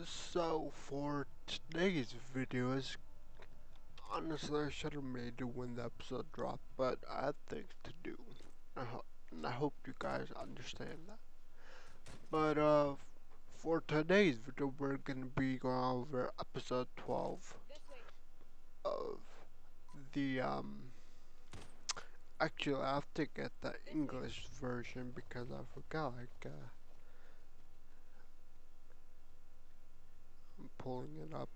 So for today's video is honestly I should have made it when the episode dropped, but I had things to do. And I hope you guys understand that. But for today's video we're gonna be going over episode 12 of the actually I have to get the English version because I forgot I'm pulling it up.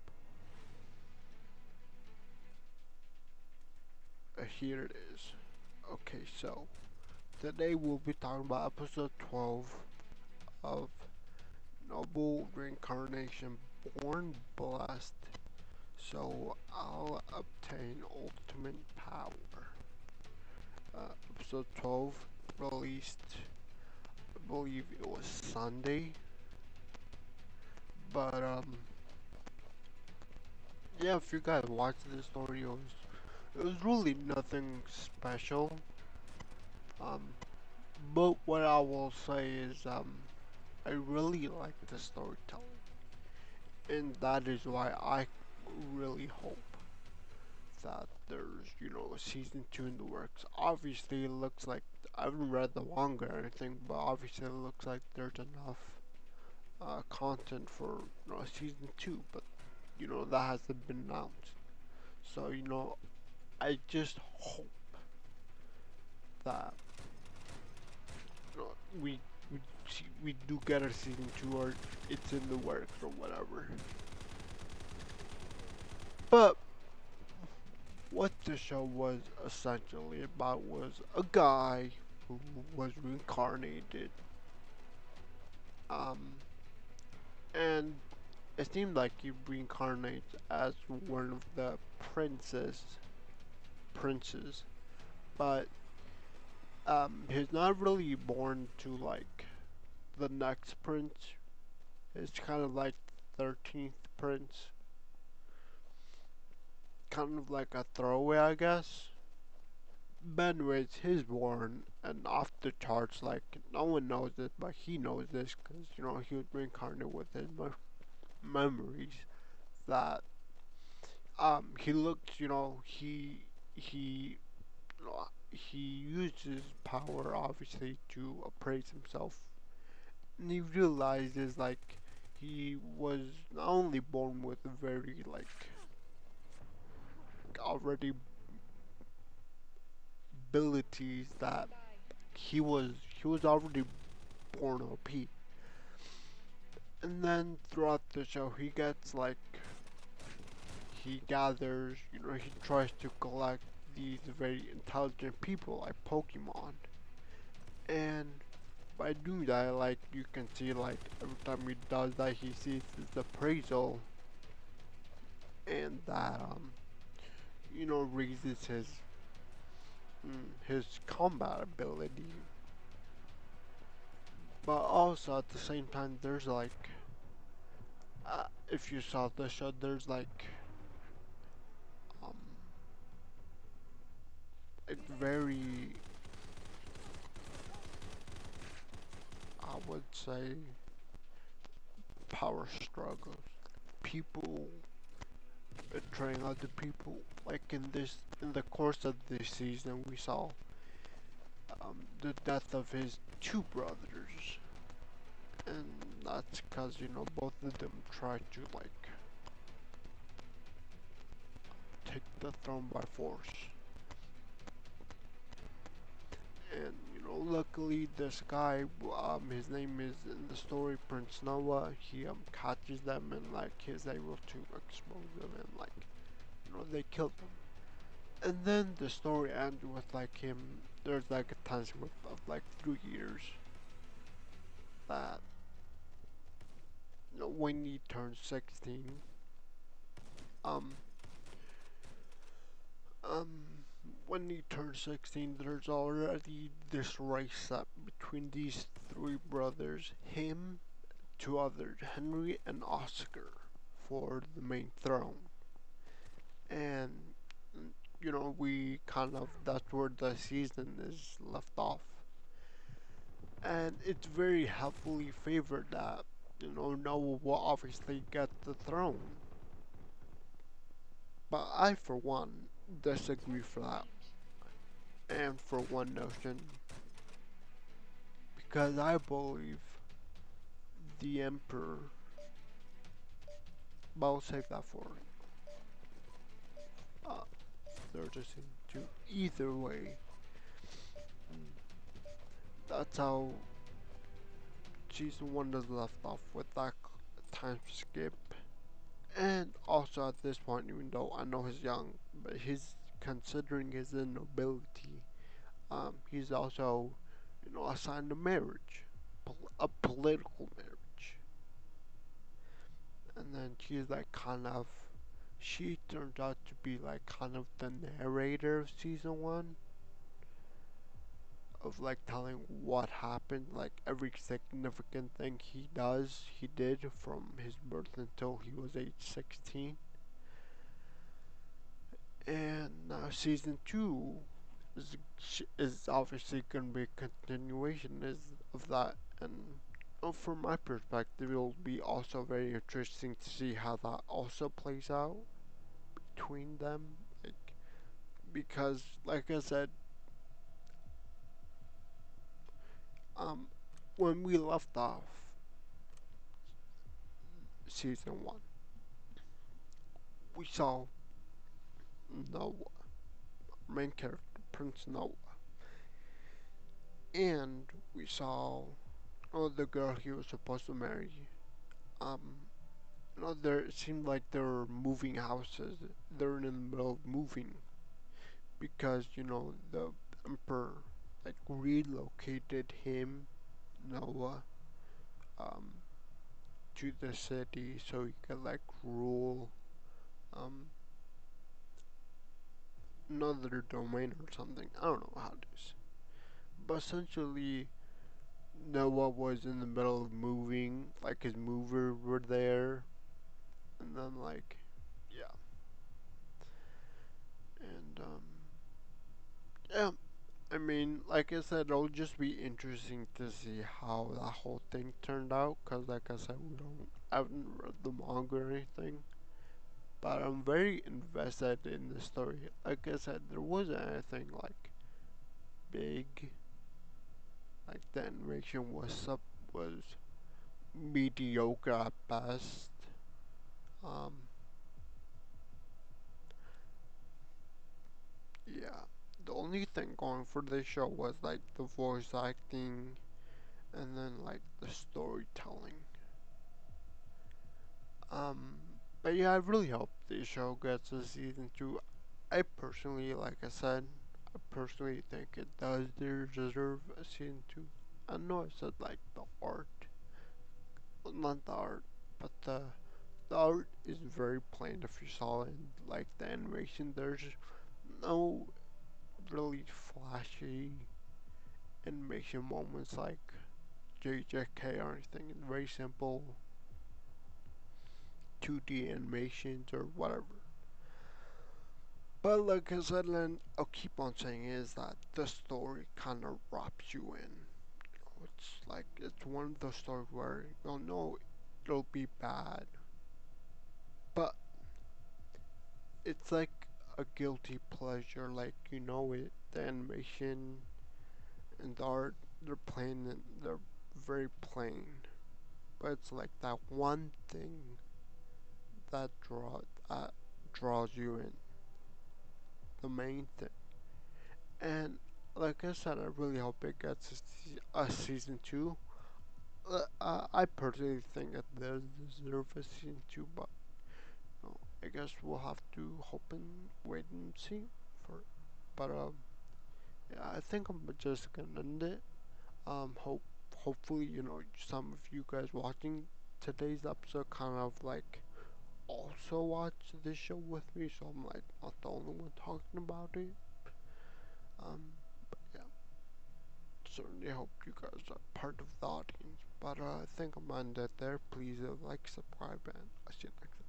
Here it is. Okay, so today we'll be talking about episode 12 of Noble Reincarnation Born Blessed. So I'll obtain ultimate power. Episode 12 released, I believe it was Sunday. But yeah, if you guys watched this story, it was really nothing special. Um, but what I will say is I really like the storytelling, and that is why I really hope that there's, a season 2 in the works. Obviously, it looks like, I haven't read the manga or anything, but obviously it looks like there's enough content for, season 2, but, that hasn't been announced. So, I just hope that, you know, we, we do get a season 2 or it's in the works or whatever. But what the show was essentially about was a guy who was reincarnated, um, and it seemed like he reincarnates as one of the princes, but he's not really born to like the next prince. It's kind of like 13th prince, kind of like a throwaway, I guess. But anyways, he's born and off the charts. Like no one knows this, but he knows this because he was reincarnated with his memories. That he looked, he used his power obviously to appraise himself, and he realizes like he was not only born with very like already abilities that he was already born OP. And then throughout the show, he gets like he gathers, he tries to collect these very intelligent people like Pokemon, and by doing that, like you can see, like every time he does that, he sees his appraisal, and that raises his combat ability. But also at the same time, there's like if you saw the show, there's like um very, I would say, power struggles. People betraying other people. Like in the course of this season, we saw the death of his two brothers, and that's because both of them tried to like take the throne by force. And luckily this guy, his name is in the story Prince Noah. He catches them and like he's able to expose them and like they killed them. And then the story ends with like him. There's like a time skip of like 3 years that when he turns 16, um, um, when he turns 16, there's already this race up between these three brothers, him, two others, Henry and Oscar, for the main throne. And we kind of, that's where the season is left off. And it's very heavily favored that Noah will obviously get the throne. But I, for one, disagree for that. And for one notion, because I believe the Emperor, but I'll save that for uh, third season two. Either way, that's how season one is left off with that time skip. And also at this point, even though I know he's young, but he's considering his nobility. He's also, assigned a marriage, a political marriage, and then she's like she turns out to be like kind of the narrator of season one, of like telling what happened, like every significant thing he did from his birth until he was age 16. And now season two is is obviously going to be a continuation of that, and from my perspective, it'll be also very interesting to see how that also plays out between them, like because, like I said, um, when we left off season one, we saw Noah, main character Prince Noah, and we saw the girl he was supposed to marry. Um, there it seemed like they were moving houses. They're in the middle of moving because the emperor like relocated him, Noah, um, to the city so he could like rule um another domain or something. I don't know how it is, but essentially Noah was in the middle of moving, like his mover were there, and then like yeah, and yeah. I mean, like I said, it'll just be interesting to see how that whole thing turned out. Cause like I said, I haven't read the manga or anything, but I'm very invested in the story. Like I said, there wasn't anything like big. Like the animation was mediocre at best. Um, yeah. The only thing going for this show was like the voice acting and then like the storytelling. Um, but yeah, I really hope this show gets a season two. I personally, like I said, I personally think it does deserve a season two. I know I said like the art, well, not the art, but the art is very plain if you saw it. Like the animation, there's no really flashy animation moments like JJK or anything. It's very simple 2D animations or whatever. But like I said, and I'll keep on saying is that the story kind of wraps you in. It's like it's one of those stories where you'll know it'll be bad, but it's like a guilty pleasure. Like the animation and the art, they're plain and they're very plain, but it's like that one thing that draws you in, the main thing. And like I said, I really hope it gets a season two. I personally think it does deserve a season two, but I guess we'll have to hope and wait and see for it. But yeah, I think I'm just gonna end it. Hopefully, some of you guys watching today's episode kind of like also watch this show with me, so I'm like not the only one talking about it. But yeah, certainly hope you guys are part of the audience. But I think I'm gonna end it there. Please like, subscribe, and I'll see you next.